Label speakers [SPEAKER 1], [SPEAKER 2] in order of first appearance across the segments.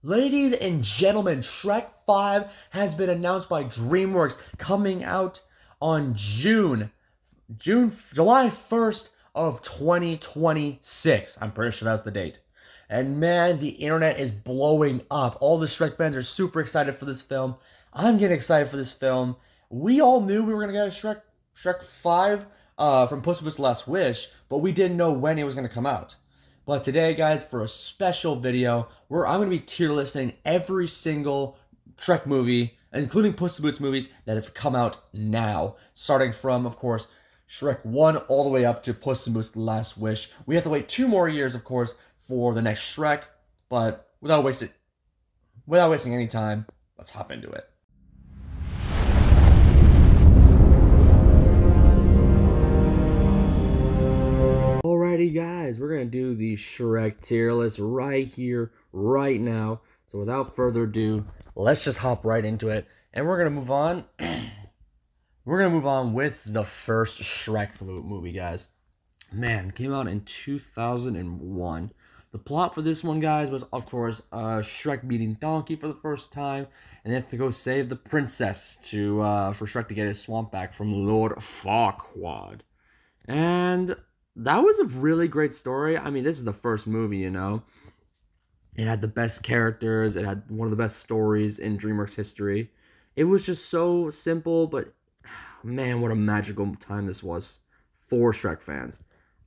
[SPEAKER 1] Ladies and gentlemen, Shrek 5 has been announced by DreamWorks, coming out on July 1st of 2026. I'm pretty sure that's the date. And man, the internet is blowing up. All the Shrek fans are super excited for this film. I'm getting excited for this film. We all knew we were gonna get a Shrek 5 from Puss in Boots: Last Wish, but we didn't know when it was gonna come out. But today, guys, for a special video, where I'm gonna be tier listing every single Shrek movie, including Puss in Boots movies that have come out now, starting from, of course, Shrek 1 all the way up to Puss in Boots: Last Wish. We have to wait 2 more years, of course, for the next Shrek, but without wasting any time, let's hop into it. Alrighty, guys, we're gonna do the Shrek tier list right here, right now. So without further ado, let's just hop right into it, and we're gonna move on. We're gonna move on with the first Shrek movie, guys. Man, came out in 2001. The plot for this one, guys, was, of course, Shrek meeting Donkey for the first time, and they have to go save the princess for Shrek to get his swamp back from Lord Farquaad. And that was a really great story. I mean, this is the first movie, you know. It had the best characters. It had one of the best stories in DreamWorks history. It was just so simple, but man, what a magical time this was for Shrek fans.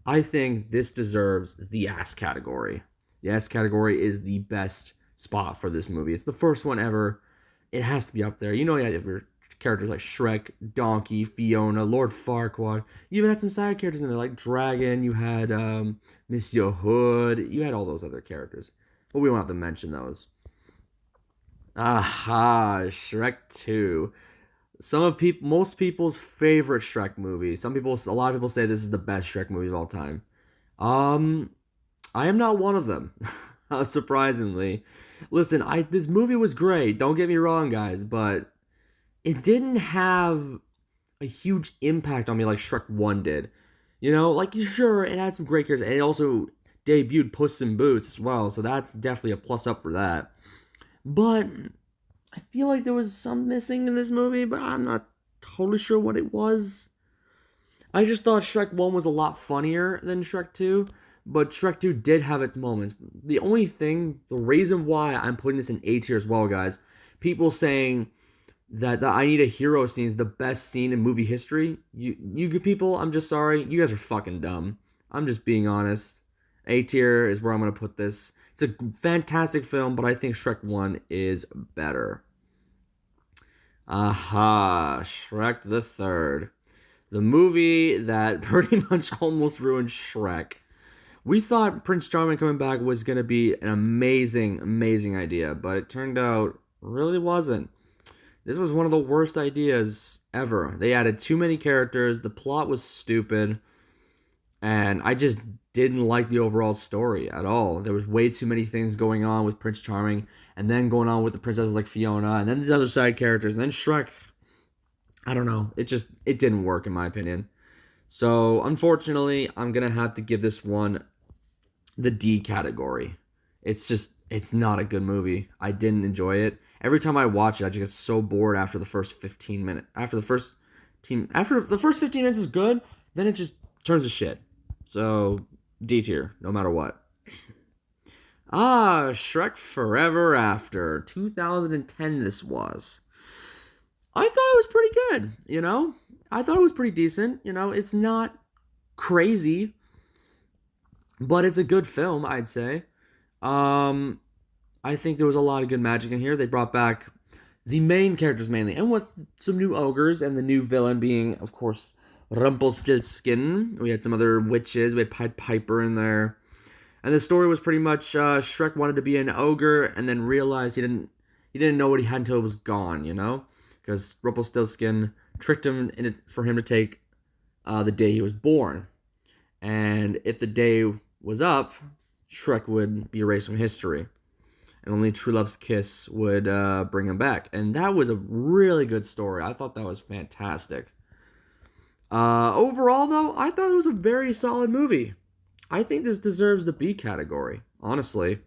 [SPEAKER 1] I think this deserves the ass category. The ass category is the best spot for this movie. It's the first one ever. It has to be up there. You know, if your characters like Shrek, Donkey, Fiona, Lord Farquaad. You even had some side characters in there like Dragon. You had Monsieur Hood. You had all those other characters. But we won't have to mention those. Aha, Shrek 2. Most people's favorite Shrek movie. A lot of people say this is the best Shrek movie of all time. I am not one of them, surprisingly. Listen, this movie was great. Don't get me wrong, guys, but it didn't have a huge impact on me like Shrek 1 did. You know, like, sure, it had some great characters, and it also debuted Puss in Boots as well, so that's definitely a plus up for that. But I feel like there was some missing in this movie, but I'm not totally sure what it was. I just thought Shrek 1 was a lot funnier than Shrek 2, but Shrek 2 did have its moments. The reason why I'm putting this in A tier as well, guys, people saying that the I Need a Hero scene is the best scene in movie history. You good people, I'm just sorry. You guys are fucking dumb. I'm just being honest. A tier is where I'm going to put this. It's a fantastic film, but I think Shrek 1 is better. Aha, Shrek the Third. The movie that pretty much almost ruined Shrek. We thought Prince Charming coming back was going to be an amazing, amazing idea, but it turned out really wasn't. This was one of the worst ideas ever. They added too many characters, the plot was stupid, and I just didn't like the overall story at all. There was way too many things going on with Prince Charming, and then going on with the princesses like Fiona, and then these other side characters, and then Shrek. I don't know. It didn't work in my opinion. So, unfortunately, I'm going to have to give this one the D category. It's not a good movie. I didn't enjoy it. Every time I watch it, I just get so bored after the first 15 minutes. After the first 15 minutes is good, then it just turns to shit. So, D tier, no matter what. Shrek Forever After. 2010 this was. I thought it was pretty good, you know? I thought it was pretty decent, you know? It's not crazy, but it's a good film, I'd say. I think there was a lot of good magic in here. They brought back the main characters mainly, and with some new ogres, and the new villain being, of course, Rumpelstiltskin. We had some other witches. We had Pied Piper in there. And the story was pretty much Shrek wanted to be an ogre and then realized he didn't know what he had until it was gone, you know? Because Rumpelstiltskin tricked him for him to take the day he was born. And if the day was up, Shrek would be erased from history. And only True Love's Kiss would bring him back. And that was a really good story. I thought that was fantastic. Overall, though, I thought it was a very solid movie. I think this deserves the B category, honestly.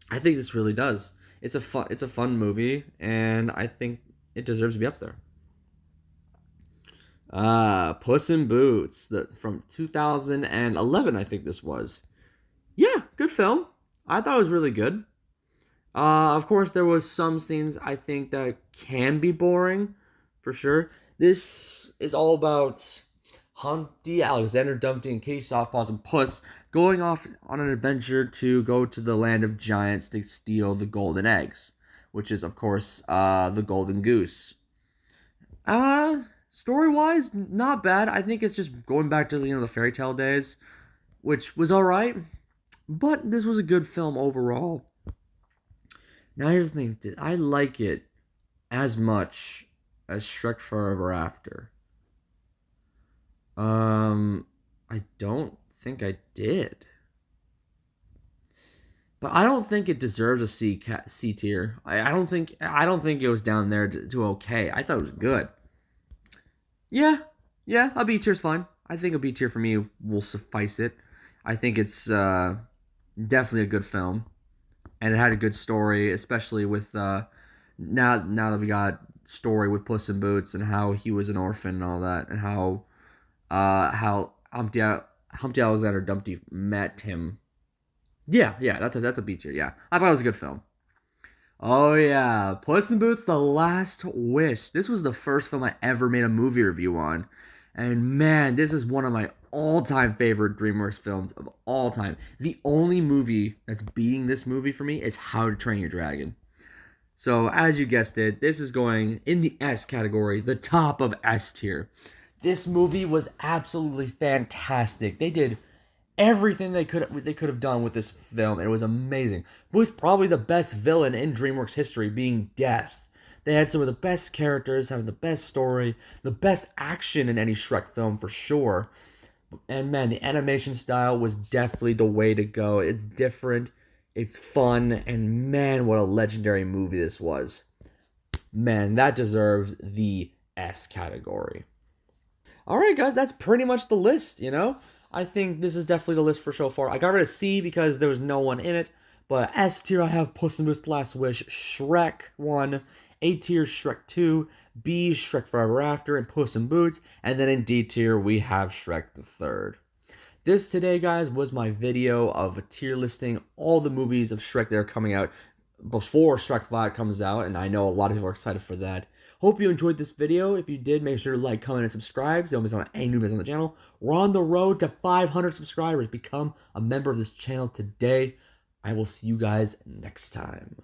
[SPEAKER 1] I think this really does. it's a fun movie, and I think it deserves to be up there. Puss in Boots, from 2011, I think this was. Yeah, good film. I thought it was really good. Of course, there was some scenes I think that can be boring, for sure. This is all about Humpty, Alexander, Dumpty, and Kitty Softpaws and Puss going off on an adventure to go to the land of giants to steal the golden eggs, which is, of course, the golden goose. Story wise, not bad. I think it's just going back to the fairy tale days, which was all right, but this was a good film overall. Now here's the thing: did I like it as much as Shrek Forever After? I don't think I did, but I don't think it deserves a C tier. I don't think it was down there to okay. I thought it was good. Yeah, yeah, a B tier's fine. I think a B tier for me will suffice it. I think it's definitely a good film, and it had a good story, especially with now that we got story with Puss in Boots and how he was an orphan and all that, and how Humpty Alexander Dumpty met him. Yeah, yeah, that's a B tier. Yeah, I thought it was a good film. Oh yeah, Puss in Boots: The Last Wish. This was the first film I ever made a movie review on, and man, this is one of my all-time favorite DreamWorks films of all time. The only movie that's beating this movie for me is How to Train Your Dragon. So as you guessed it, this is going in the S category, the top of S tier. This movie was absolutely fantastic. They did everything they could have done with this film. It was amazing. With probably the best villain in DreamWorks history being Death. They had some of the best characters, having the best story, the best action in any Shrek film for sure. And man, the animation style was definitely the way to go. It's different, it's fun, and man, what a legendary movie this was. Man, that deserves the S category. All right, guys, that's pretty much the list. I think this is definitely the list for so far. I got rid of C because there was no one in it. But S tier, I have Puss in Boots: Last Wish, Shrek 1, A tier, Shrek 2, B, Shrek Forever After, and Puss in Boots. And then in D tier, we have Shrek the Third. This today, guys, was my video of a tier listing all the movies of Shrek that are coming out before Shrek 5 comes out, and I know a lot of people are excited for that. Hope you enjoyed this video. If you did, make sure to like, comment, and subscribe so you don't miss out on any new videos on the channel. We're on the road to 500 subscribers. Become a member of this channel today. I will see you guys next time.